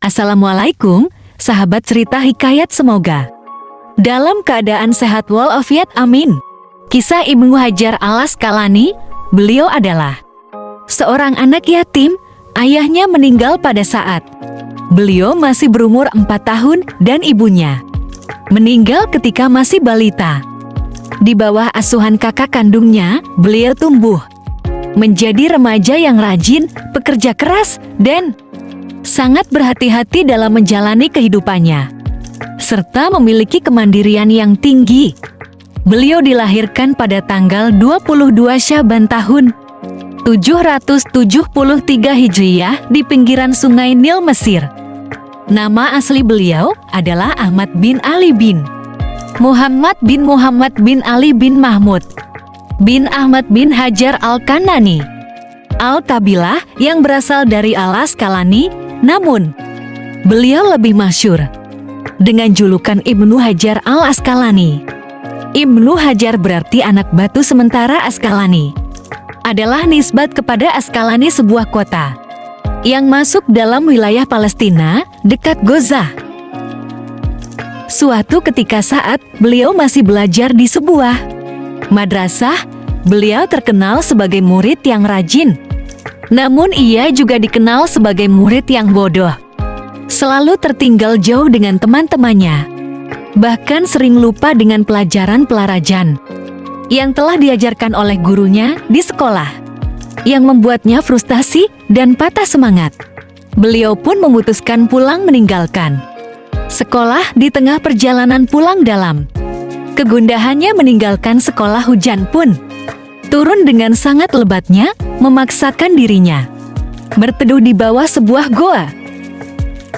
Assalamualaikum, sahabat cerita hikayat semoga dalam keadaan sehat walafiat amin. Kisah Ibnu Hajar al-Asqalani, beliau adalah seorang anak yatim, ayahnya meninggal pada saat beliau masih berumur 4 tahun dan ibunya meninggal ketika masih balita. Di bawah asuhan kakak kandungnya, beliau tumbuh menjadi remaja yang rajin, pekerja keras, dan sangat berhati-hati dalam menjalani kehidupannya, serta memiliki kemandirian yang tinggi. Beliau dilahirkan pada tanggal 22 Syaban tahun 773 Hijriyah di pinggiran sungai Nil, Mesir. Nama asli beliau adalah Ahmad bin Ali bin Muhammad bin Ali bin Mahmud bin Ahmad bin Hajar al-Kanani al-Kabilah yang berasal dari al-Asqalani, namun beliau lebih masyhur dengan julukan Ibnu Hajar al-Asqalani. Ibnu Hajar berarti anak batu, sementara Asqalani adalah nisbat kepada Asqalani, sebuah kota yang masuk dalam wilayah Palestina dekat Gaza. Suatu ketika saat beliau masih belajar di sebuah madrasah, beliau terkenal sebagai murid yang rajin. Namun ia juga dikenal sebagai murid yang bodoh, selalu tertinggal jauh dengan teman-temannya, bahkan sering lupa dengan pelajaran-pelajaran yang telah diajarkan oleh gurunya di sekolah, yang membuatnya frustasi dan patah semangat. Beliau pun memutuskan pulang meninggalkan sekolah. Di tengah perjalanan pulang, dalam kegundahannya meninggalkan sekolah, hujan pun turun dengan sangat lebatnya, memaksakan dirinya berteduh di bawah sebuah goa.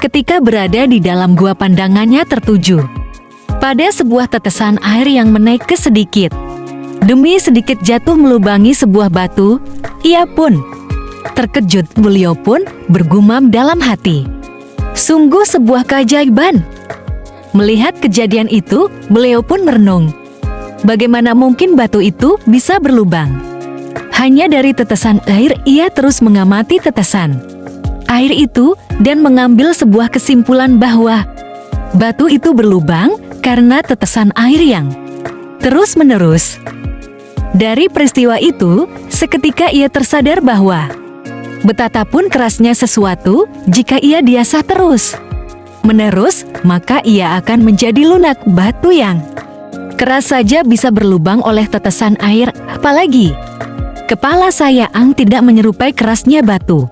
Ketika berada di dalam gua, pandangannya tertuju pada sebuah tetesan air yang menaik ke sedikit demi sedikit jatuh melubangi sebuah batu. Ia pun terkejut. Beliau pun bergumam dalam hati, sungguh sebuah keajaiban. Melihat kejadian itu, beliau pun merenung, bagaimana mungkin batu itu bisa berlubang hanya dari tetesan air. Ia terus mengamati tetesan air itu dan mengambil sebuah kesimpulan bahwa batu itu berlubang karena tetesan air yang terus-menerus. Dari peristiwa itu, seketika ia tersadar bahwa betapapun kerasnya sesuatu, jika ia diasah terus-menerus, maka ia akan menjadi lunak. Batu yang keras saja bisa berlubang oleh tetesan air, apalagi kepala saya yang tidak menyerupai kerasnya batu.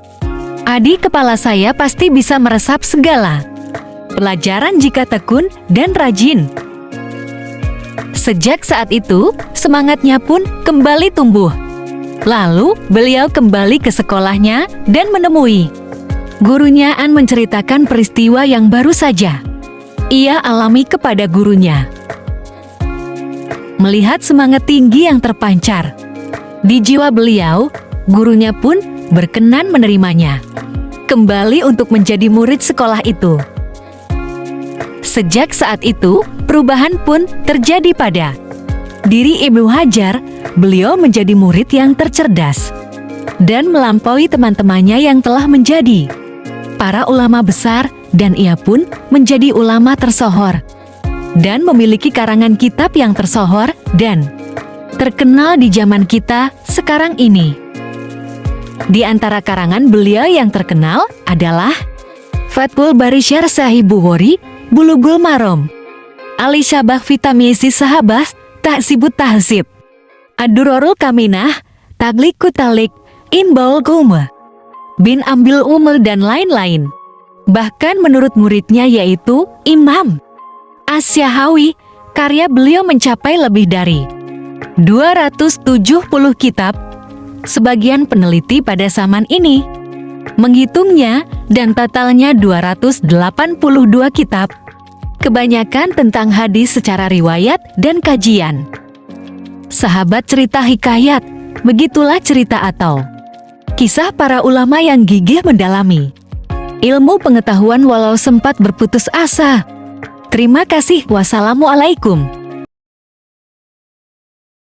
Adik kepala saya pasti bisa meresap segala pelajaran jika tekun dan rajin. Sejak saat itu, semangatnya pun kembali tumbuh. Lalu, beliau kembali ke sekolahnya dan menemui gurunya dan menceritakan peristiwa yang baru saja ia alami kepada gurunya. Melihat semangat tinggi yang terpancar di jiwa beliau, gurunya pun berkenan menerimanya kembali untuk menjadi murid sekolah itu. Sejak saat itu, perubahan pun terjadi pada diri Ibnu Hajar. Beliau menjadi murid yang tercerdas dan melampaui teman-temannya yang telah menjadi para ulama besar, dan ia pun menjadi ulama tersohor dan memiliki karangan kitab yang tersohor dan terkenal di zaman kita sekarang ini. Di antara karangan beliau yang terkenal adalah Fathul Bari Syarh Sahih Bukhari, Bulughul Maram, Al-Isyabah fi Tamyizi Sahabah, Tahzibut Tahzib, Ad-Durarul Kaminah, Tagliqut Talik, Inbaul Qumah, Bin Ambil Umul, dan lain-lain. Bahkan menurut muridnya yaitu Imam Asy-Syahawi, karya beliau mencapai lebih dari 270 kitab. Sebagian peneliti pada zaman ini menghitungnya dan totalnya 282 kitab, kebanyakan tentang hadis secara riwayat dan kajian. Sahabat cerita hikayat, begitulah cerita atau kisah para ulama yang gigih mendalami ilmu pengetahuan walau sempat berputus asa. Terima kasih. Wassalamualaikum.